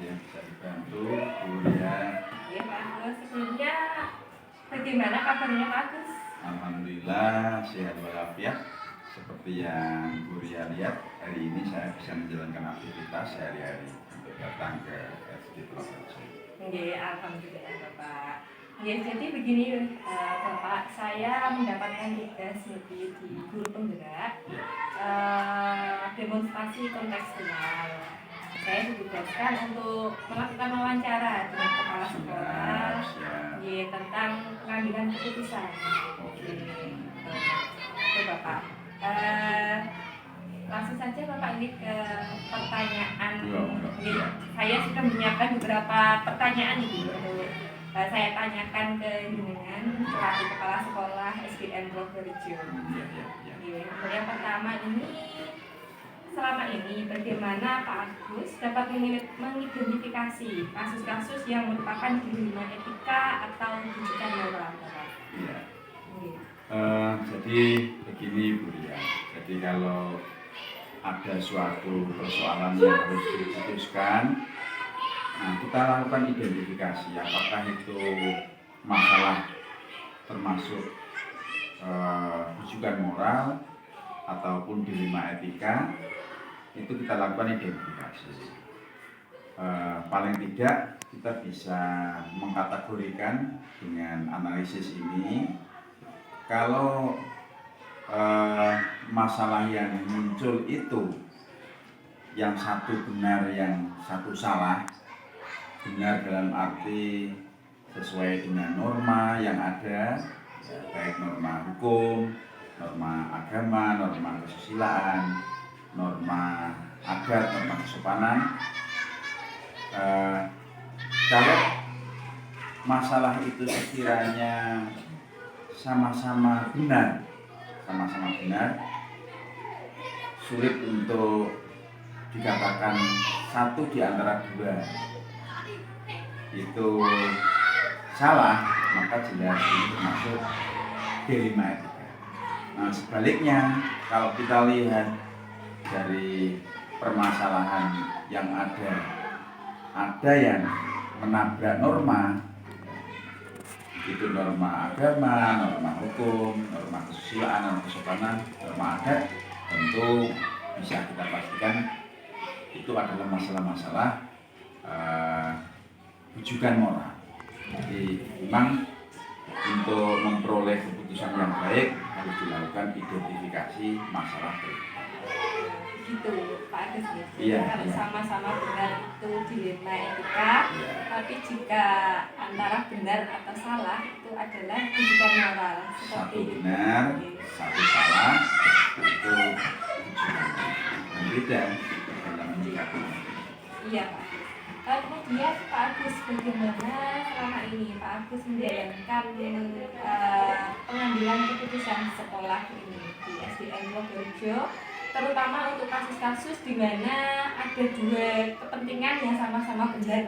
Yang bisa dibantu kuliah. Ya Pak Agus, sebelumnya bagaimana kabarnya Pak Agus? Alhamdulillah sehat walafiat. Seperti yang Bu Ria lihat, hari ini saya bisa menjalankan aktivitas sehari-hari untuk datang ke SD Purworejo. Alhamdulillah Bapak. Ya, jadi begini Bapak, saya mendapatkan tugas di guru penggerak demonstrasi kontekstual. Saya ditugaskan untuk melakukan wawancara dengan kepala sekolah tentang pengambilan keputusan. Oke Bapak. Langsung saja Bapak ini ke pertanyaan. Saya sudah menyiapkan beberapa pertanyaan ini untuk saya tanyakan ke jenengan selaku kepala sekolah SDN Purworejo. Yang pertama ini, selama ini bagaimana Pak Agus dapat mengidentifikasi kasus-kasus yang merupakan dilema etika atau rujukan moral? Jadi begini Bu Ria, jadi kalau ada suatu persoalan yang harus diputuskan, nah kita lakukan identifikasi apakah itu masalah termasuk rujukan moral ataupun dilema etika. Itu kita lakukan identifikasi. Paling tidak kita bisa mengkategorikan dengan analisis ini. Kalau masalah yang muncul itu yang satu benar, yang satu salah. Benar dalam arti sesuai dengan norma yang ada, baik norma hukum, norma agama, norma kesusilaan, norma adat, norma kesopanan. Kalau masalah itu sekiranya sama-sama benar, sulit untuk dikatakan satu di antara dua itu salah, maka jelas ini termasuk dilema etika. Nah sebaliknya, kalau kita lihat dari permasalahan yang ada yang menabrak norma, itu norma agama, norma hukum, norma kesusilaan, norma kesopanan, norma adat, tentu bisa kita pastikan itu adalah masalah-masalah rujukan moral. Jadi memang untuk memperoleh keputusan yang baik harus dilakukan identifikasi masalah itu. Gitu Pak Agus. Kalau sama-sama benar itu dilema etika, tapi jika antara benar atau salah itu adalah rujukan moral. Satu benar, satu salah, itu rujukan berbeda dalam menyikapinya. Iya Pak. Kemudian Pak Agus, bagaimana selama ini Pak Agus menjalankan pengambilan keputusan sekolah ini di SDN Purworejo, terutama untuk kasus-kasus di mana ada dua kepentingan yang sama-sama benar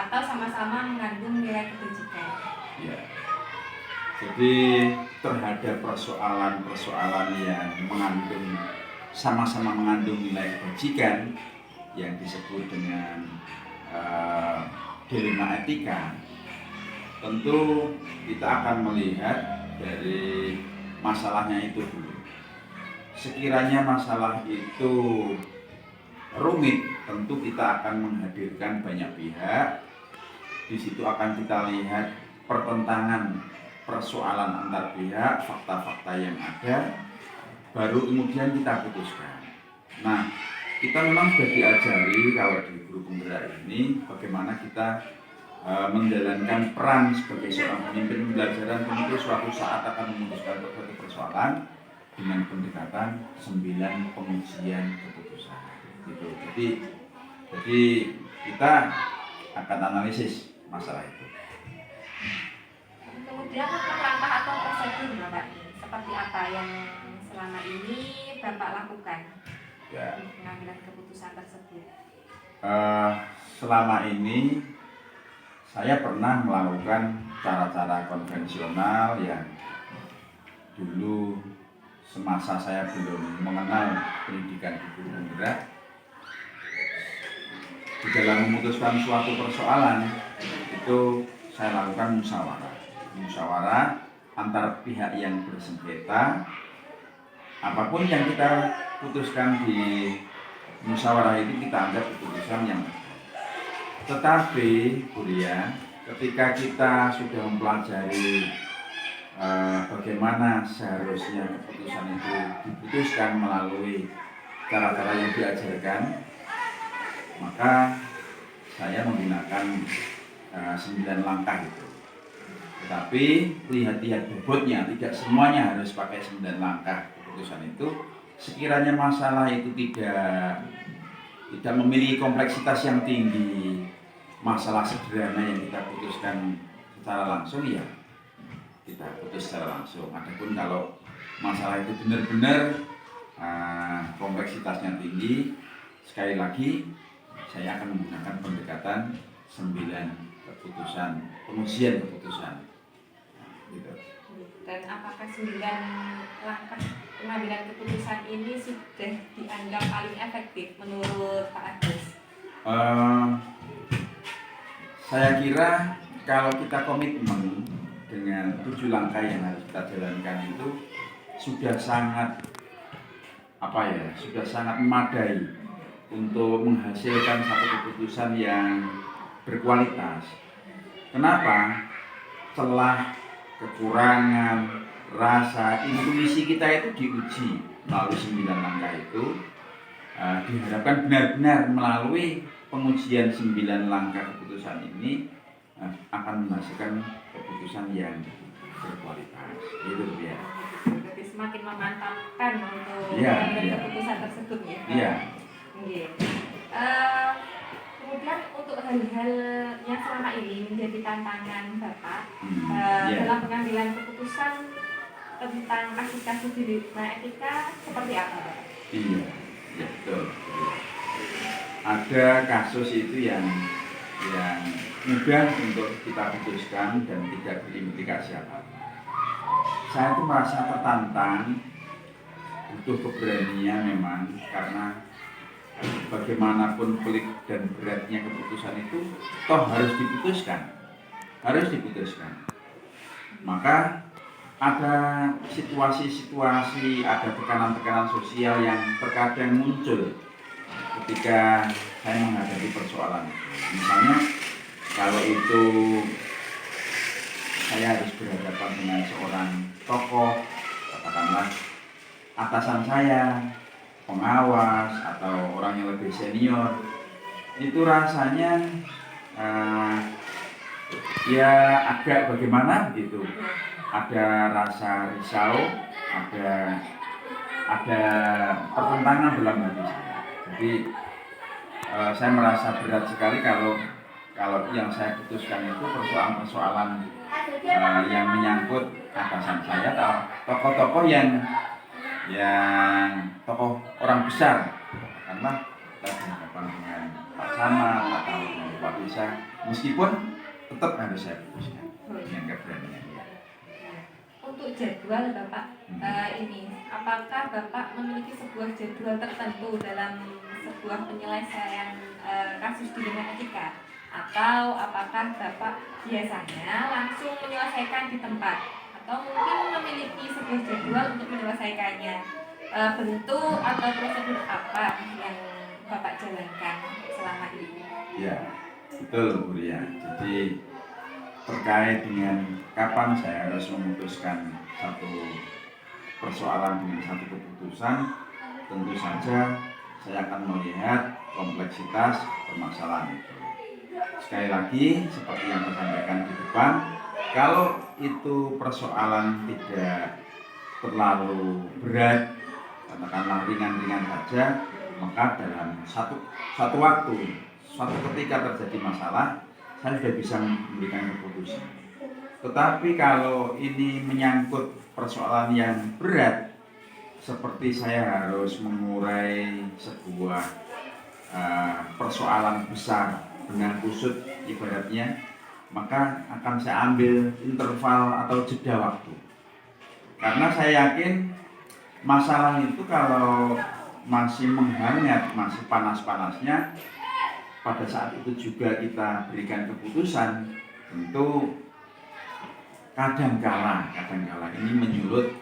atau sama-sama mengandung nilai kebajikan. Ya. Jadi terhadap persoalan-persoalan yang sama-sama mengandung nilai kebajikan yang disebut dengan dilema etika, tentu kita akan melihat dari masalahnya itu dulu. Sekiranya masalah itu rumit, tentu kita akan menghadirkan banyak pihak. Di situ akan kita lihat pertentangan persoalan antar pihak, fakta-fakta yang ada, baru kemudian kita putuskan. Nah, kita memang sudah diajari kalau di guru penggerak ini bagaimana kita menjalankan peran sebagai seorang pemimpin pembelajaran, tentu suatu saat akan memutuskan suatu persoalan dengan pendekatan 9 pengujian keputusan. Gitu. Jadi kita akan analisis masalah itu. kemudian langkah atau prosedur Bapak ini seperti apa yang selama ini Bapak lakukan Ya. di pengambilan keputusan tersebut? Selama ini saya pernah melakukan cara-cara konvensional yang dulu semasa saya belum mengenal pendidikan hukum berat. Di dalam memutuskan suatu persoalan itu saya lakukan musyawarah antar pihak yang bersengketa. Apapun yang kita putuskan di musyawarah itu kita anggap keputusan yang benar. Tetapi Buria, ketika kita sudah mempelajari bagaimana seharusnya keputusan itu diputuskan melalui cara-cara yang diajarkan, maka saya menggunakan 9 langkah itu. Tetapi lihat-lihat bobotnya, tidak semuanya harus pakai 9 langkah keputusan itu. Sekiranya masalah itu tidak memiliki kompleksitas yang tinggi, masalah sederhana yang kita putuskan secara langsung, ya kita putus secara langsung. Adapun kalau masalah itu benar-benar kompleksitasnya tinggi, sekali lagi saya akan menggunakan pendekatan 9 keputusan, pengujian keputusan. Gitu. Dan apakah 9 langkah pengambilan keputusan ini sudah dianggap paling efektif menurut Pak Agus? Saya kira kalau kita komitmen dengan 7 langkah yang harus kita jalankan itu sudah sangat sudah sangat memadai untuk menghasilkan satu keputusan yang berkualitas. Kenapa? Celah, kekurangan, rasa, intuisi kita itu diuji melalui 9 langkah itu. Diharapkan benar-benar melalui pengujian 9 langkah keputusan ini akan menghasilkan keputusan yang berkualitas. Itu ya. Berarti semakin memantapkan untuk Iya. keputusan tersebut ya. Iya. Iya. Kemudian untuk hal-hal yang selama ini menjadi tantangan Bapak dalam pengambilan keputusan tentang kasus-kasus di etika seperti apa Bapak? Iya, ya, betul. Ada kasus itu yang mudah untuk kita putuskan dan tidak berimplikasi apa-apa. Saya itu merasa tertantang, butuh keberanian memang, karena bagaimanapun pelik dan beratnya keputusan itu toh harus diputuskan. Maka ada situasi-situasi, ada tekanan-tekanan sosial yang terkadang muncul ketika saya menghadapi persoalan itu. Misalnya kalau itu saya harus berhadapan dengan seorang tokoh, katakanlah atasan saya, pengawas atau orang yang lebih senior, itu rasanya ya agak bagaimana begitu. Ada rasa risau, ada pertentangan dalam hati saya. Jadi saya merasa berat sekali kalau yang saya putuskan itu persoalan-persoalan yang menyangkut atasan saya atau tokoh-tokoh yang tokoh orang besar, karena kita berhadapan dengan Pak Camat atau Pak Desa, meskipun tetap harus saya putuskan dengan keberanian. Untuk jadwal Bapak ini, apakah Bapak memiliki sebuah jadwal tertentu dalam sebuah penyelesaian kasus di bidang etika, atau apakah Bapak biasanya langsung menyelesaikan di tempat, atau mungkin memiliki sebuah jadwal untuk menyelesaikannya? Bentuk atau prosedur apa yang Bapak jalankan selama ini? Ya, betul Bu Ria. Jadi terkait dengan kapan saya harus memutuskan satu persoalan dengan satu keputusan, tentu saja saya akan melihat kompleksitas permasalahan itu. Sekali lagi, seperti yang saya sampaikan di depan, kalau itu persoalan tidak terlalu berat, katakanlah ringan-ringan saja, maka dalam satu waktu, suatu ketika terjadi masalah, saya sudah bisa memberikan keputusan. Tetapi kalau ini menyangkut persoalan yang berat, seperti saya harus mengurai sebuah persoalan besar dengan kusut ibaratnya, maka akan saya ambil interval atau jeda waktu. Karena saya yakin masalah itu kalau masih menghangat, masih panas-panasnya, pada saat itu juga kita berikan keputusan, tentu kadangkala ini menyulut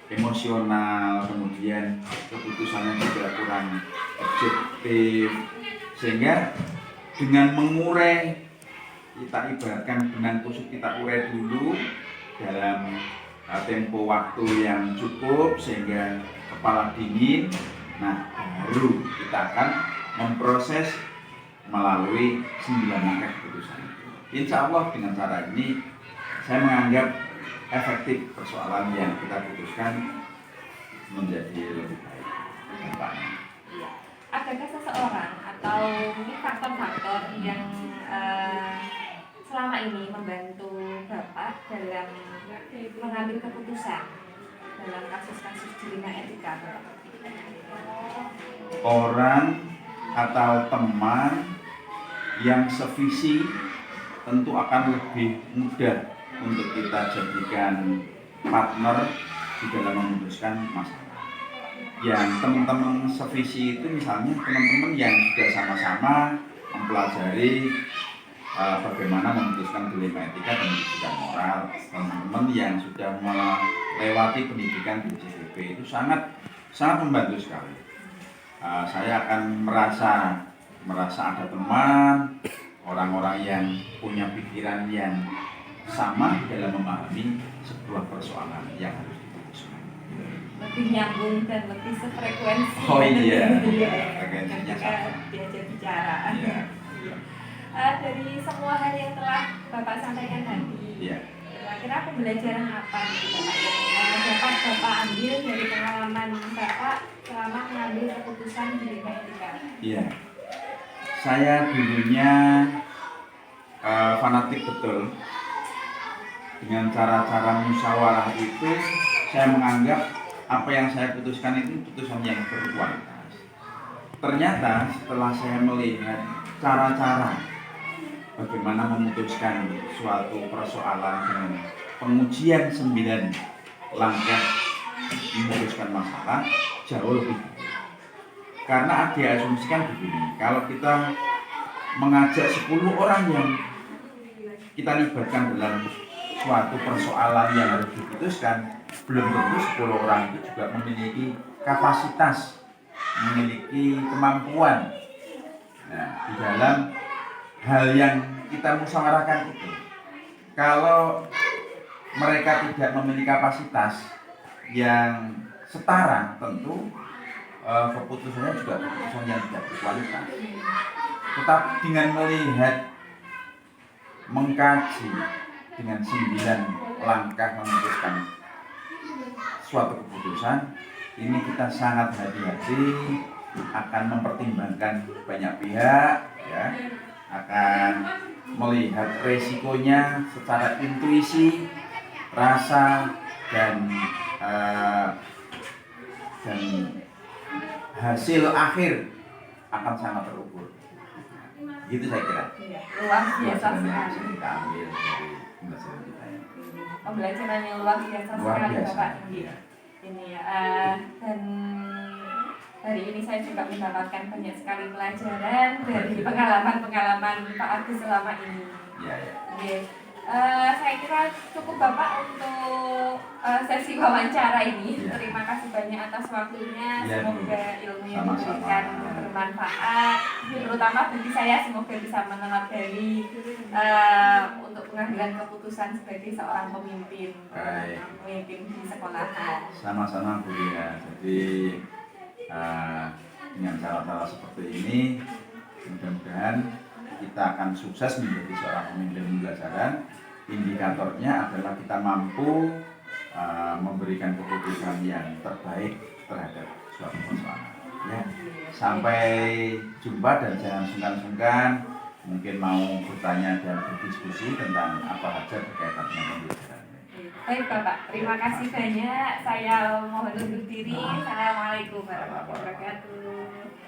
emosional, kemudian keputusannya juga kurang objektif, sehingga dengan mengurai, kita ibaratkan benang kusut kita urai dulu dalam tempo waktu yang cukup sehingga kepala dingin. Nah, baru kita akan memproses melalui 9 langkah keputusan itu. Insya Allah dengan cara ini saya menganggap efektif persoalan yang kita putuskan menjadi lebih baik dampaknya. Adakah seseorang atau mungkin faktor-faktor yang selama ini membantu Bapak dalam mengambil keputusan dalam kasus-kasus dilema etika? Orang atau teman yang sevisi tentu akan lebih mudah untuk kita jadikan partner di dalam memutuskan masalah. Yang teman-teman sevisi itu misalnya teman-teman yang sudah sama-sama mempelajari bagaimana memutuskan dilema etika dan pendidikan moral. Teman-teman yang sudah melewati pendidikan di CCP itu sangat membantu sekali. Saya akan merasa ada teman, orang-orang yang punya pikiran yang sama dalam memahami sebuah persoalan yang harus diputuskan. Lebih nyambung dan lebih sefrekuensi. Oh iya, frekuensinya sama. Diajak bicara. Iya. Dari semua hal yang telah Bapak sampaikan tadi, kira-kira pembelajaran apa yang dapat Bapak ambil dari pengalaman Bapak selama mengambil keputusan dilema etika? Iya, saya dulunya fanatik betul. Dengan cara-cara musyawarah itu, saya menganggap apa yang saya putuskan itu putusan yang berkualitas. Ternyata setelah saya melihat cara-cara bagaimana memutuskan suatu persoalan dengan pengujian 9 langkah memutuskan masalah, jauh lebih baik. Karena diasumsikan begini, kalau kita mengajak 10 orang yang kita libatkan dalam suatu persoalan yang harus diputuskan, belum tentu 10 orang itu juga memiliki kapasitas, memiliki kemampuan di dalam hal yang kita musyawarahkan itu. Kalau mereka tidak memiliki kapasitas yang setara, tentu keputusannya juga keputusan yang tidak berkualitas. Tetapi dengan melihat, mengkaji dengan 9 langkah memutuskan suatu keputusan, ini kita sangat hati-hati, akan mempertimbangkan banyak pihak, ya, akan melihat resikonya secara intuisi, rasa, dan hasil akhir akan sangat terukur. Gitu saya kira. Luar biasa sekali. Kita ambil dari pembelajaran kita ya. Pembelajaran yang luar biasa sekali Bapak ini ya. Dan hari ini saya juga mendapatkan banyak sekali pelajaran dari pengalaman Pak Agus selama ini. Iya. Saya kira cukup Bapak untuk sesi wawancara ini. Terima kasih banyak atas waktunya. Semoga ilmu yang diberikan bermanfaat, terutama bagi saya. Semoga bisa meneladani untuk pengambilan keputusan sebagai seorang pemimpin di sekolahan. Sama-sama Bu ya. Jadi dengan cara-cara seperti ini, mudah-mudahan kita akan sukses menjadi seorang pemimpin pembelajaran. Indikatornya adalah kita mampu memberikan keputusan yang terbaik terhadap suatu persoalan. Ya. Sampai jumpa dan jangan sungkan-sungkan mungkin mau bertanya dan berdiskusi tentang apa saja berkaitan dengan pembelajaran. Baik Bapak, terima kasih banyak. Saya mohon undur diri. Assalamualaikum warahmatullahi wabarakatuh.